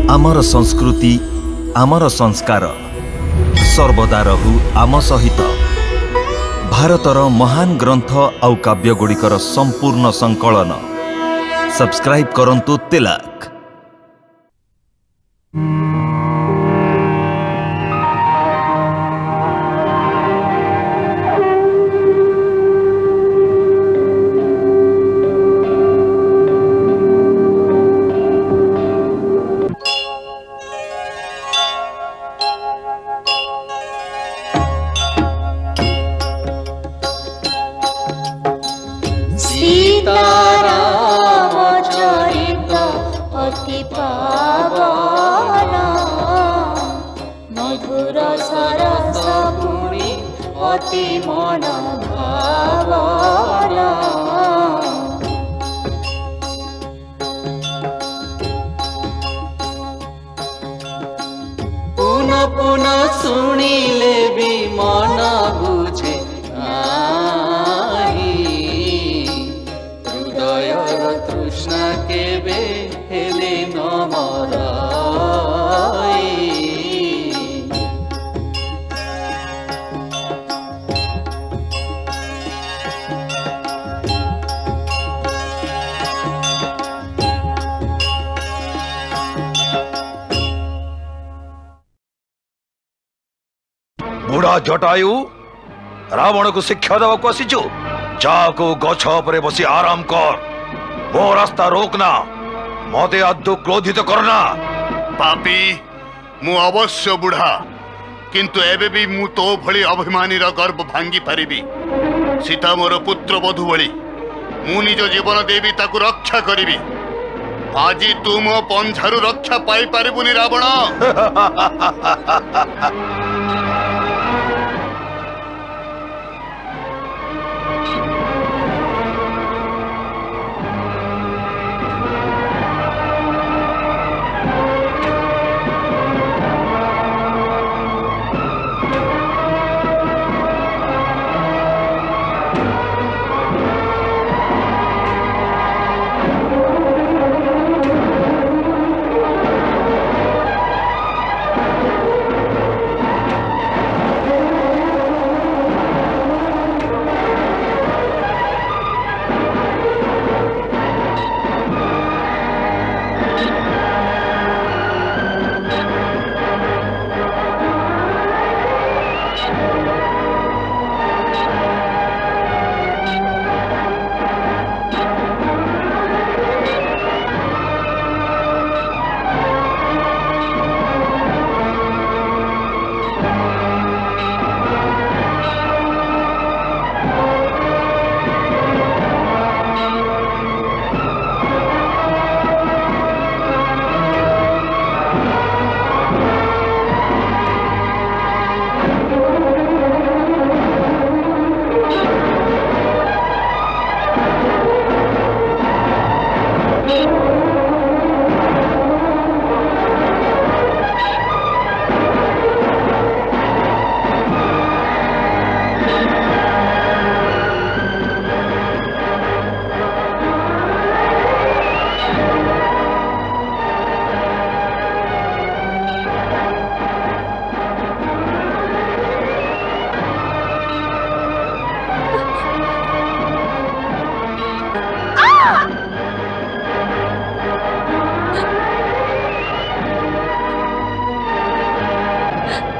आमर संस्कृति आमर संस्कार सर्वदा रहु आम सहित। भारतर महान ग्रंथ आउ काव्यगुड़िकर संपूर्ण संकलन सब्सक्राइब करंतु तिलक। मधुर सरस पुणी अति मन भावना पुनः पुनः सुनिले भी मन बुझे हृदय तृष्णा केबे हेले न मराई। बुढ़ा जटायु रावण को शिक्षा देवा को आसीचु। जाको गछ पर बसी आराम कर, मो रास्ता रोकना, मते आदौ क्रोधित करना। पापी मु अवश्य बुढ़ा, किंतु एबे भी मु तो भली अभिमानी रा गर्व भांगी पारिबी। सीता मोर पुत्र बधु भली मु निज जीवन देवी ताकु रक्षा करिबी। आजी तू मो पंझारु रक्षा पाई पारिबुनी रावण।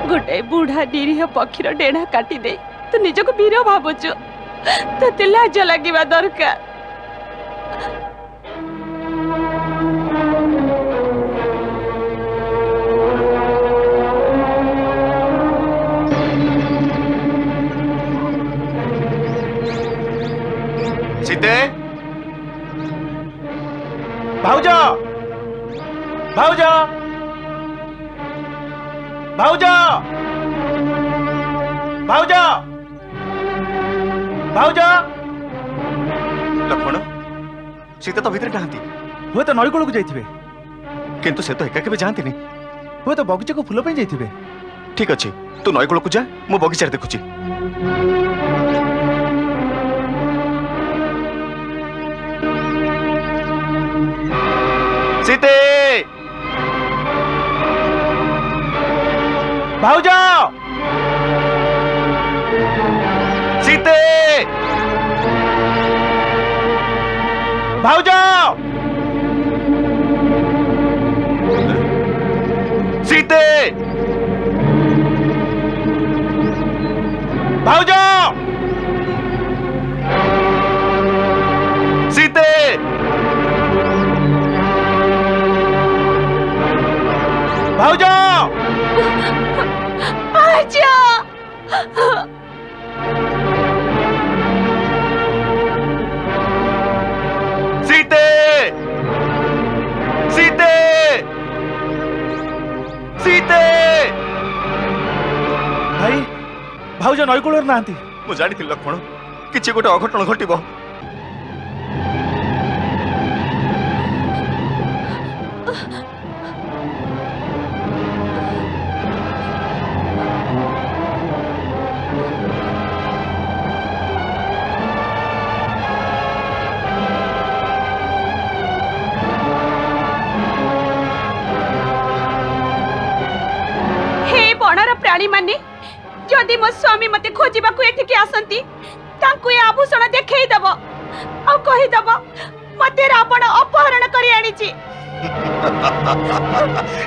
गोटे बुढ़ा निरीह पक्षीर डेढ़ा काटी दे तू निजको वीर भावुचु, तो लाज लगे दरकार। सीते भाउजा भाउजा भाउजा भाउजा भाउजा। लक्ष्मण सीता तो भीतर नहांती, हुए तो नई कूल को जाइथिबे, किंतु से तो एका केबे जानतीनी। हुए तो बगीचा को फूल पे जाइथिबे। ठीक अच्छे, तू नई कूल को जा, मु बगीचा देखुची। सीते भाउज सीते भाउज सीते भाउज सीते भाउज आजा सीते सीते सीते भाई भाउज नईकूल ना मु जानी लक्ष्मण किसी गोटे अघटन घटिब बणर प्राणी माने जदि मो स्वामी मते खोजिबा को एठिके आसंती तांकु ए आभूषण देखै दब आ कहि दब मते रावण अपहरण करी आनी छी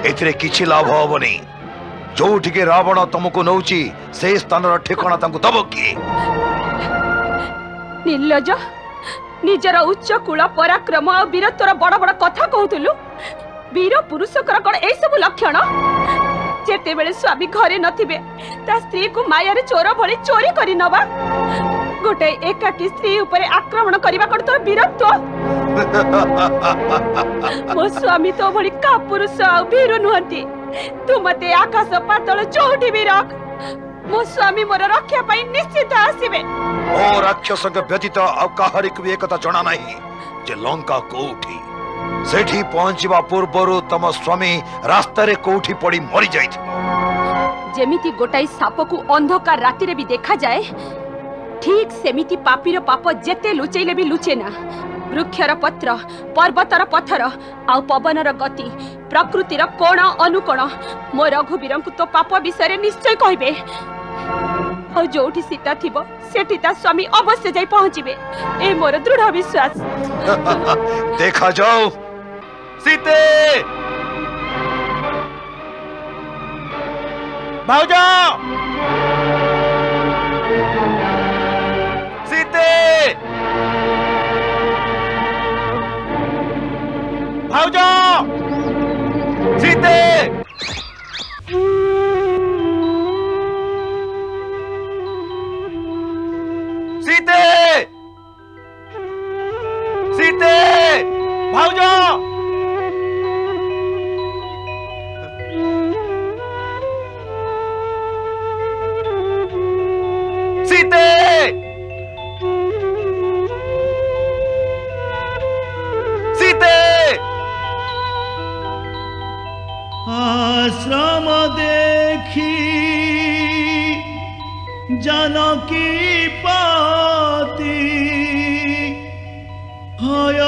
एथिरे किछि लाभ होबनी जोठी के रावण तुमको नौची से स्थान र ठिकाना तांकु दब की निर्लज निजर उच्च कुल पराक्रम और वीरत्वर बड़ बड़ कथा कहतुलु वीर पुरुषकर कोन ए सब लक्षण जेते बेले स्वामी घरे नथिबे ता स्त्री को माया रे चोर भली चोरी करी नबा गोटे एकाकी स्त्री ऊपर आक्रमण करबा कोन तोर वीरत्व मो स्वामी तो भली का पुरुष आ वीर नुहंती तू मते आकाश पातल चौठी भी रख मो स्वामी मोर रक्षा पाई निश्चित आसीबे ओ राक्षस के व्यतीत आ काहरिक भी एकता जणा नाही जे लंका कोठी सेठी पहुंचबा पूर्वरु तम स्वामी रास्ता रे कोठी पड़ी मरि जाइथिबो जेमिति गोटाई साप को अंधकार राति रे भी देखा जाए ठीक सेमिति पापीर पाप जेते लुचैले भी लुचे ना वृक्षर पत्र पर्वतर पत्थर आउ पवनर गति प्रकृतिर कोण अनुकोण मो रघुवीर को तो पाप विषय निश्चय कहबे और जोठी सीता थिबो सेठी ता स्वामी अवश्य जाई पहुंचीबे ए मोर दृढ़ विश्वास देखा जाओ सीते भाउज सीते भाउज सीते सीते सीते भाउज सीते सीते आश्रम देखी जानकी पाती भय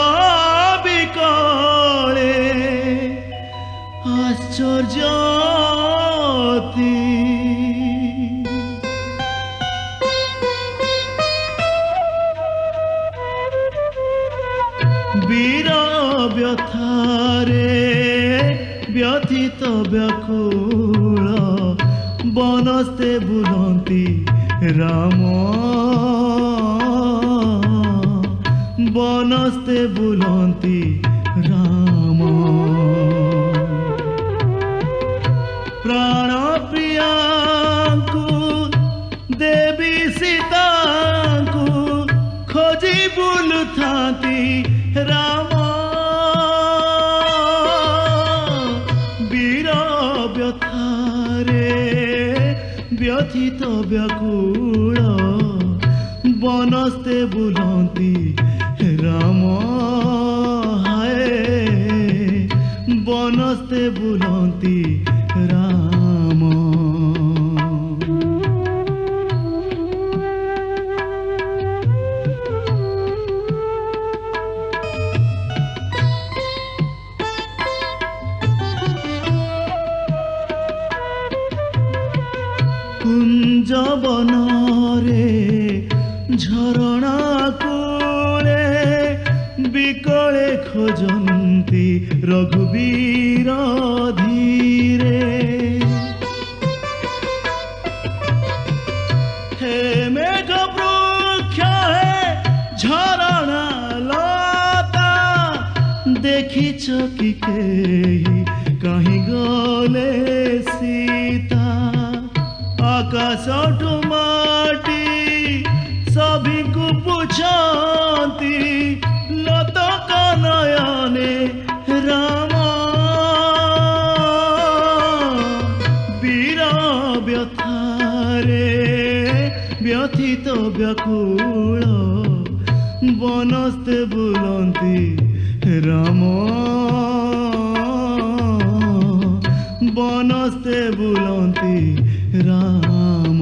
विकले आश्चर्यती वीर व्यथारे व्यथित व्याकुल बनस्ते बुलंती राम बनस्ते बुलंती राम प्राण प्रिया को देवी सीता को खोजी बुलुथाती राम वीर व्यथारे व्यथित व्याकुल बनस्ते बुलंती राम हाय बनस्ते बुलंती राम जवन रे झरणा कूले बिकले खोजंती रघुवीर धीरे हे मेघ वृक्ष हे झरणा लता देखिछ कि केही कहीं गले सीता आकाश माटी सभी को पूछती लतक नयने राम वीर व्यथारे व्यथित व्याकुल बनस्ते बुलंती राम बनस्ते बुलंती राम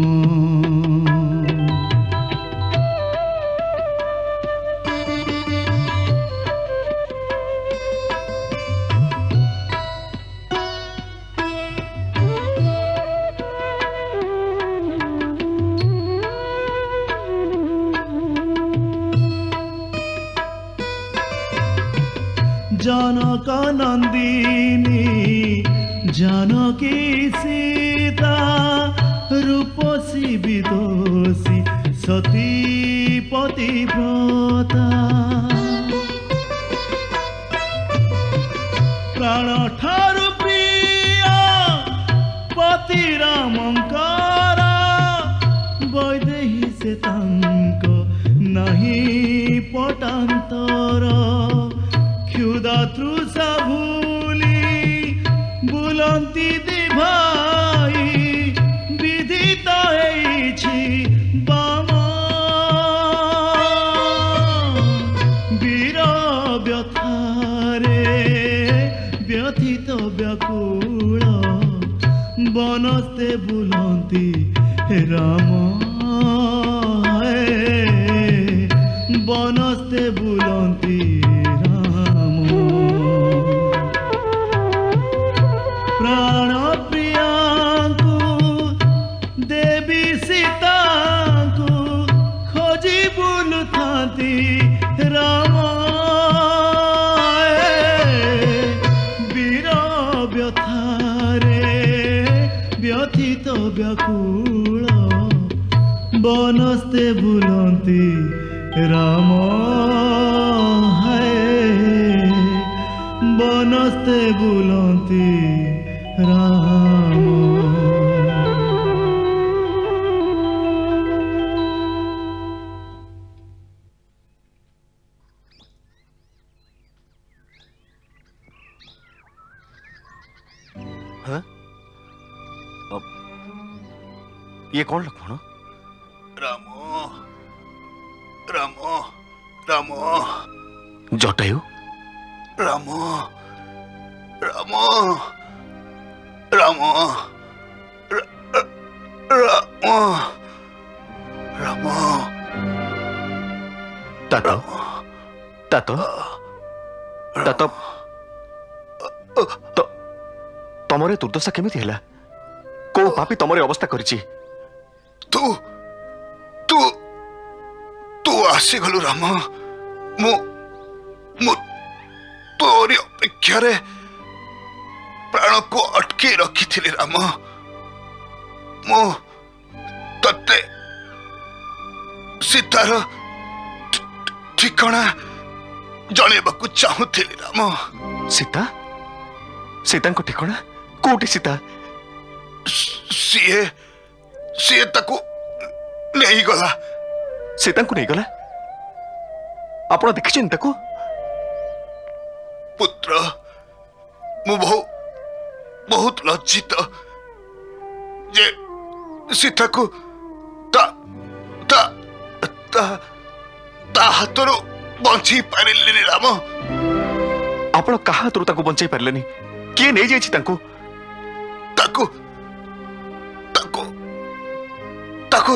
जनक नंदिनी जानकी सीता रूपसी विदोषी सती पतिव्रता प्राण ठारु प्रिय पति रामंकर वैदेही से तांक नहीं पटांतर क्षुदा तृषा भूली बुलंती दी भाई विदित होइछि बाम वीर व्यथारे व्यथित व्याकुल बनस्ते बुलंती राम बनस्ते बुलंती प्राण प्रिया को देवी सीता को खोजी बुलुथाती राम वीर व्यथारे व्यथित व्याकुल बनस्ते बुलंती राम बनस्ते बुलंती राम हाँ? ये कौन लक्ष्मण? रामो रामो रामो जटायु रामो रामो रामो रामो रामो तातो तातो तातो तो तमरे दुर्दशा केमिति हैला? को पापी तमरे अवस्था करिछि? तू तू तू आसी गलु राम मु मु तोरी अपेक्षा रे प्राण को अटकी रखी थी राम मु तते सीतार ठिकाना जणेबाकू चाहूली राम। सीता सीता को ठिकाना कोठी? सीता सीए सीए ताकू नहीं गला। सीता को नहीं गला? आपण देखिछन ताकू? पुत्र मु बहुत लज्जित जे सीता को ता ता ता ता हाथरो बंची पारिलेनी राम। आपण कहा हाथरो ताकू बंचाई पारलेनी? किए नहीं जाइछि ताकू? ताकू ताकू ताकू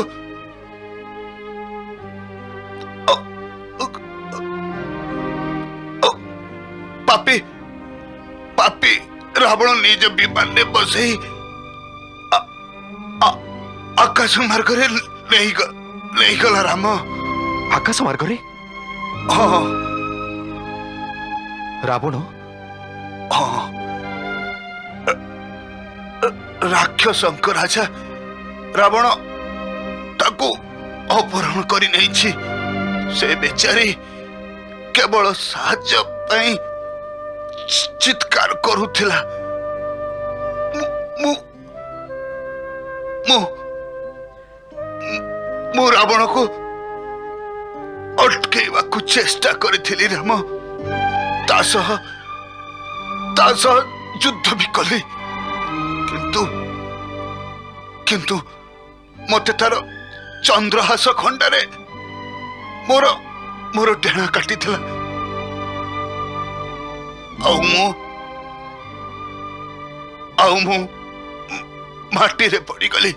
पापी पापी रावण निज विमान ने बसई आकाश मार्ग नहीं गला राम। आकाश मार्ग रे? हाँ रावण? हाँ राक्षसंक राजा रावण ताकू अपहरण करी नहीं। से बेचारी केवल साहाय्य पाई चित्कार करुथिला। मु रावण को अटकेवा को चेष्टा करिथिली राम। तासह युद्ध भी कली किंतु मते तार चंद्रहास खंडारे मोर डेणा काटी थिला। आउ मु माटी रे पड़ी गली।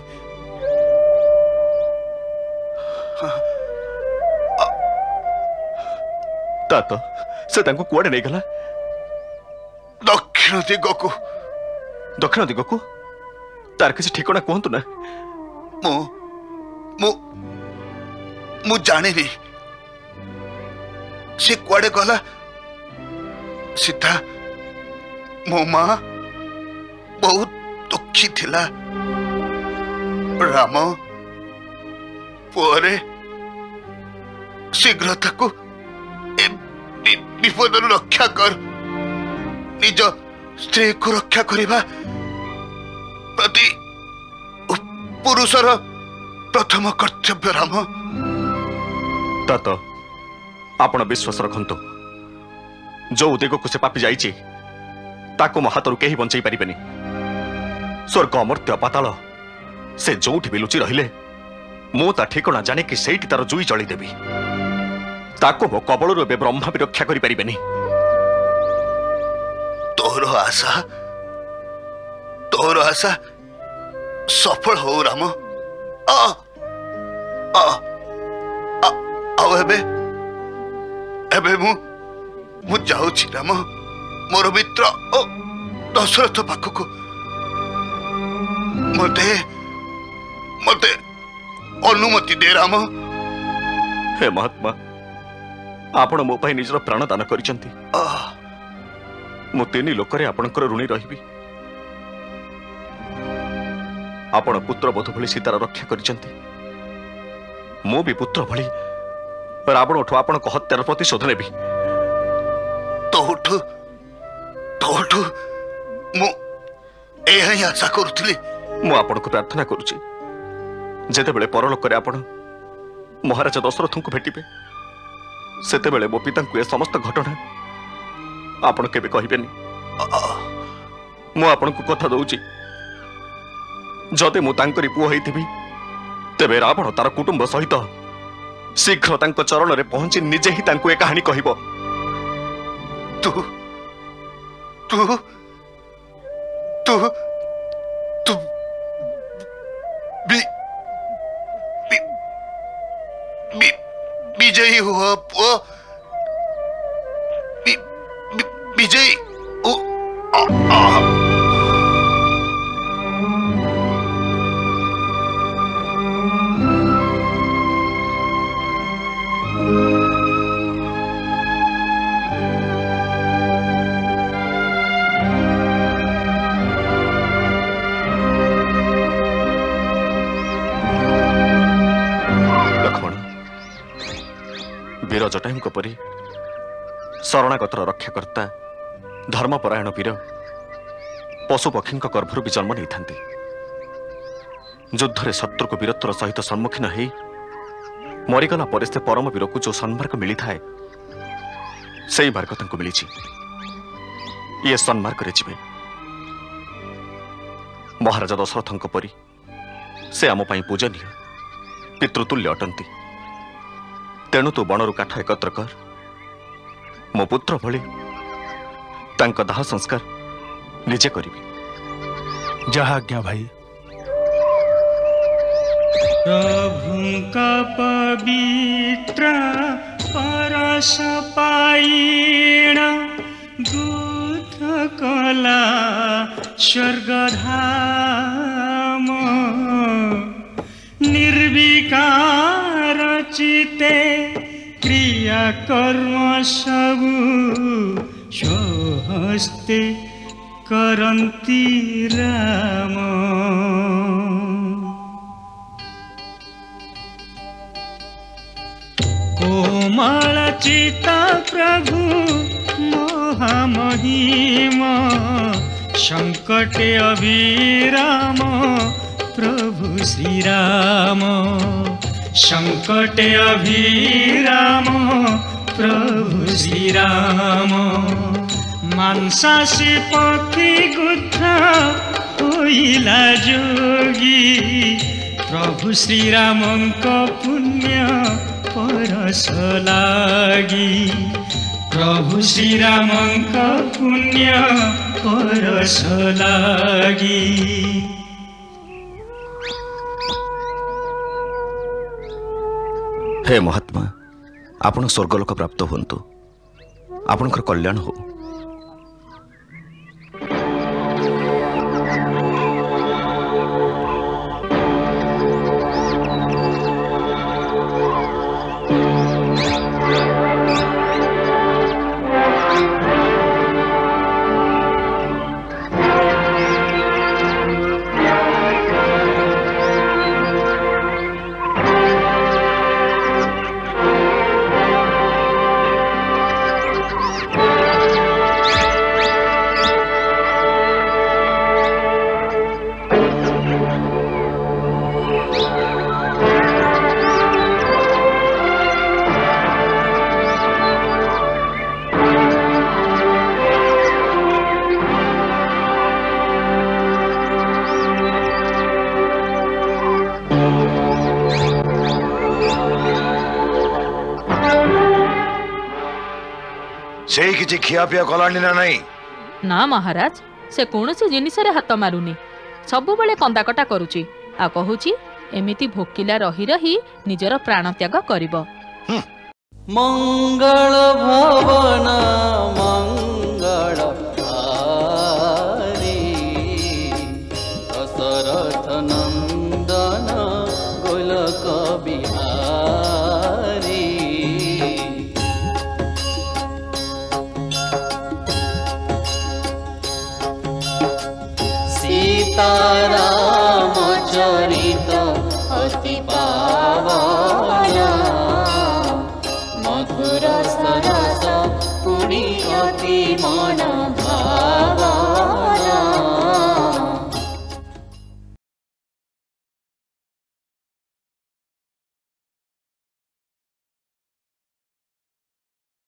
तात से तांको कुआडे नहीं गला? दक्षिण दिगकू। दक्षिण दिगकू? तार किसी ठिकाना कहतु ना। मु जानी से कुआडे गला। सीता मो मां बहुत दुखी थिला। राम पुअरे शीघ्र ताकू विपद रक्षा कर। निज स्त्री को रक्षा करिबा प्रति पुरुषर प्रथम कर्तव्य राम। तात आपण विश्वास रखंतु जो उदेग को से पापी जाइछि ताको मो हाथरु केही बंचाई परिबेनी। स्वर्ग अमर्त्य पाताल से जोठी भी लुचि रहिले मु ता ठिकणा जाने कि सेठी तार जुई जळी देबी। ताको मो कबळरु बे ब्रह्मा भी रक्षा करि परिबेनी। तोर आशा सफल हो राम। एबे मु जाऊछि राम मोर मित्र दशरथ पाखकू। मते अनुमति दे राम। हे महात्मा आपण मो पाई निजर प्राण दान करिसंती। मु तीन लोकरे आपणकर ऋणी रहिबी। आपण पुत्र बोध भली सीतार रक्षा करिसंती। मु भी पुत्र भली रावण ठो आपण को हत्यार प्रतिशोध नेबी। तोठू मु एही आशा करुथली। मु आपण को प्रार्थना करूची जेते बेले परलोक रे आपण महाराज दशरथ को भेटिबे सेते बेले मो पिता को ए समस्त घटना आपण केबे कहिबेनी। मु आपण को कथा दउची जदे मु तांकरी पुओ हेइथिबी तेबे रावण तार कुटुंब सहित शीघ्र तांको चरण रे पहुंची निजे ही तांको ए कहानी कहिबो। तू तू तू तू विजयी हुआ पुओ। विजयी वीर जटायु परी शरणागतर रक्षाकर्ता धर्मपरायण वीर पशुपक्षी गर्भर भी जन्म नहीं था। युद्ध रे शत्रु को वीरत्वर सहित सम्मुखीन हो मरीगला पर से परम वीर को जो सन्मार्ग मिली थाए से मार्ग तांको मिली। ये सन्मार्ग रे जीवे महाराजा दशरथ परी से आम पाई पूजनीय पितृतुल्य अटंती। तेणु तू बनरू काठ एकत्र कर मो पुत्र भली तांका दाह संस्कार निजे करिबी। जहाज्ञा भाई। प्रभु का पवित्र परस पाइण दूत कला स्वर्गधाम ते क्रिया कर्म सबु स्वहस्ते करन्ति राम। कोमल चिता प्रभु महामहिमा संकटे अभिराम प्रभु श्री राम। संकटे अभिराम प्रभु श्री राम। मांसासी पक्षी गुथा होइला जोगी प्रभु श्री रामंक पुण्य परस लागी। प्रभु श्री रामंक पुण्य परस लागी। हे महात्मा आपण स्वर्गलोक प्राप्त हुंतु आपणकर कल्याण हो। से किछि खिया पिया कलानी ना नहीं? ना महाराज से कौनसी जिनिस रे हाथ मारुनी सबु बेले कंदाकटा करूची आ कहूची एमिति भोकिला रही रही निजर प्राण त्याग करिबो। मंगल भवन मंगल हारी दशरथ नंदन गोलक बिहारी। सीताराम